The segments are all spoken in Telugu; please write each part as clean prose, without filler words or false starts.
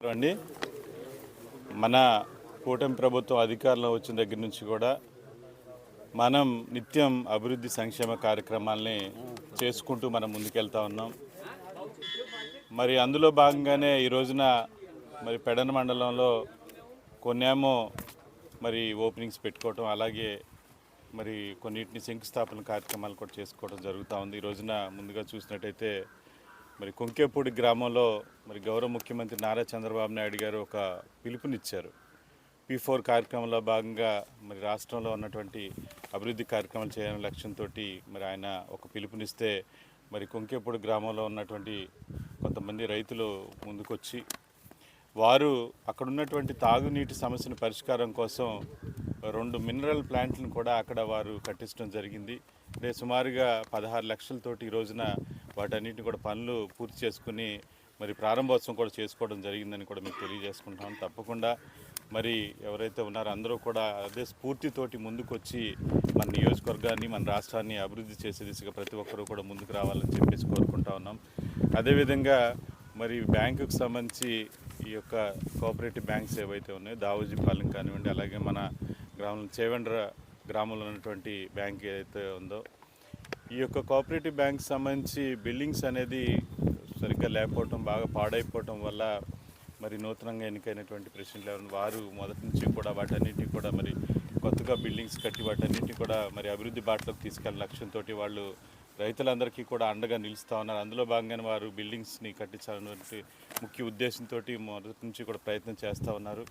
అండి మన కూటమి ప్రభుత్వం అధికారంలో వచ్చిన దగ్గర నుంచి కూడా మనం నిత్యం అభివృద్ధి సంక్షేమ కార్యక్రమాల్ని చేసుకుంటూ మనం ముందుకెళ్తా ఉన్నాం. మరి అందులో భాగంగానే ఈ రోజున మరి పెడన మండలంలో కొన్నేమో మరి ఓపెనింగ్స్ పెట్టుకోవటం, అలాగే మరి కొన్నిటిని శంకుస్థాపన కార్యక్రమాలు కూడా చేసుకోవడం జరుగుతూ ఉంది. ఈ రోజున ముందుగా చూసినట్టయితే మరి కొంకేపూడి గ్రామంలో మరి గౌరవ ముఖ్యమంత్రి నారా చంద్రబాబు నాయుడు గారు ఒక పిలుపునిచ్చారు. P4 కార్యక్రమంలో భాగంగా మరి రాష్ట్రంలో ఉన్నటువంటి అభివృద్ధి కార్యక్రమాలు చేయాలనే లక్ష్యంతో మరి ఆయన ఒక పిలుపునిస్తే మరి కొంకేపూడి గ్రామంలో ఉన్నటువంటి కొంతమంది రైతులు ముందుకొచ్చి వారు అక్కడ ఉన్నటువంటి తాగునీటి సమస్యను పరిష్కారం కోసం 2 మినరల్ ప్లాంట్లను కూడా అక్కడ వారు కట్టించడం జరిగింది. అంటే సుమారుగా 16 లక్షలతోటి ఈ రోజున వాటన్నిటిని కూడా పనులు పూర్తి చేసుకుని మరి ప్రారంభోత్సవం కూడా చేసుకోవడం జరిగిందని కూడా మీకు తెలియజేసుకుంటాం. తప్పకుండా మరి ఎవరైతే ఉన్నారో అందరూ కూడా అదే స్ఫూర్తితోటి ముందుకొచ్చి మన నియోజకవర్గాన్ని, మన రాష్ట్రాన్ని అభివృద్ధి చేసే దిశగా ప్రతి ఒక్కరూ కూడా ముందుకు రావాలని చెప్పేసి కోరుకుంటా ఉన్నాం. అదేవిధంగా మరి బ్యాంకుకు సంబంధించి ఈ యొక్క కోఆపరేటివ్ బ్యాంక్స్ ఏవైతే ఉన్నాయో దావోజీపాలెం కానివ్వండి, అలాగే మన గ్రామంలో చేవెండ్ర గ్రామంలో ఉన్నటువంటి బ్యాంక్ ఏదైతే ఉందో ఈ యొక్క కోఆపరేటివ్ బ్యాంక్ సంబంధించి బిల్డింగ్స్ అనేది సరిగ్గా లేకపోవటం, బాగా పాడైపోవటం వల్ల మరి నూతనంగా ఎన్నికైనటువంటి ప్రెసిడెంట్ ఎవరు వారు మొదటి నుంచి కూడా వాటన్నిటిని కూడా మరి కొత్తగా బిల్డింగ్స్ కట్టి వాటన్నిటిని కూడా మరి అభివృద్ధి బాటలోకి తీసుకెళ్ళిన లక్ష్యంతో వాళ్ళు రైతులందరికీ కూడా అండగా నిలుస్తూ ఉన్నారు. అందులో భాగంగానే వారు బిల్డింగ్స్ని కట్టించాలన్నటువంటి ముఖ్య ఉద్దేశంతో మొదటి నుంచి కూడా ప్రయత్నం చేస్తూ ఉన్నారు.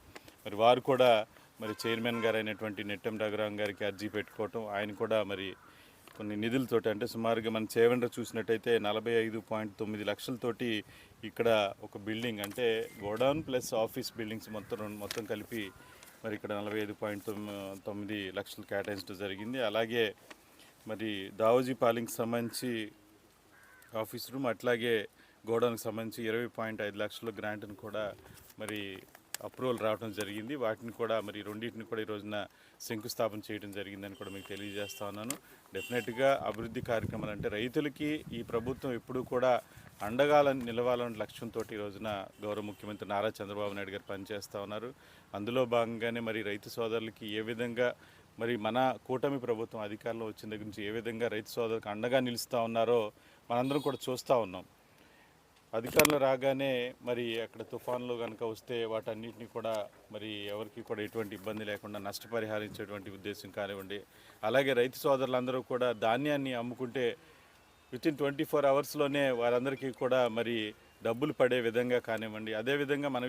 మరి వారు కూడా మరి చైర్మన్ గారు అయినటువంటి నెట్టెం రఘురాం గారికి అర్జీ పెట్టుకోవటం, ఆయన కూడా మరి కొన్ని నిధులతోటి అంటే సుమారుగా మనం చేవెండ్ర చూసినట్టయితే 45.9 లక్షలతోటి ఇక్కడ ఒక బిల్డింగ్ అంటే గోడౌన్ ప్లస్ ఆఫీస్ బిల్డింగ్స్ మొత్తం కలిపి మరి ఇక్కడ 45.9 లక్షలు కేటాయించడం జరిగింది. అలాగే మరి దావోజీపాలెంకి సంబంధించి ఆఫీస్ రూమ్, అట్లాగే గోడౌన్కి సంబంధించి 20.5 లక్షల గ్రాంట్ను కూడా మరి అప్రూవల్ రావడం జరిగింది. వాటిని కూడా మరి రెండింటిని కూడా ఈ రోజున శంకుస్థాపన చేయడం జరిగిందని కూడా మీకు తెలియజేస్తా ఉన్నాను. డెఫినెట్గా అభివృద్ధి కార్యక్రమాలు అంటే రైతులకి ఈ ప్రభుత్వం ఎప్పుడూ కూడా అండగా నిలవాలనే లక్ష్యంతో ఈ రోజున గౌరవ ముఖ్యమంత్రి నారా చంద్రబాబు నాయుడు గారు పనిచేస్తూ ఉన్నారు. అందులో భాగంగానే మరి రైతు సోదరులకి ఏ విధంగా మరి మన కూటమి ప్రభుత్వం అధికారంలో వచ్చిన దగ్గర నుంచి ఏ విధంగా రైతు సోదరులకు అండగా నిలుస్తూ ఉన్నారో మనందరం కూడా చూస్తూ ఉన్నాం. అధికారంలో రాగానే మరి అక్కడ తుఫాన్లు కనుక వస్తే వాటన్నిటిని కూడా మరి ఎవరికి కూడా ఎటువంటి ఇబ్బంది లేకుండా నష్టపరిహారించేటువంటి ఉద్దేశం కానివ్వండి, అలాగే రైతు సోదరులందరూ కూడా ధాన్యాన్ని అమ్ముకుంటే వితిన్ 24 అవర్స్లోనే వారందరికీ కూడా మరి డబ్బులు పడే విధంగా కానివ్వండి, అదేవిధంగా మనం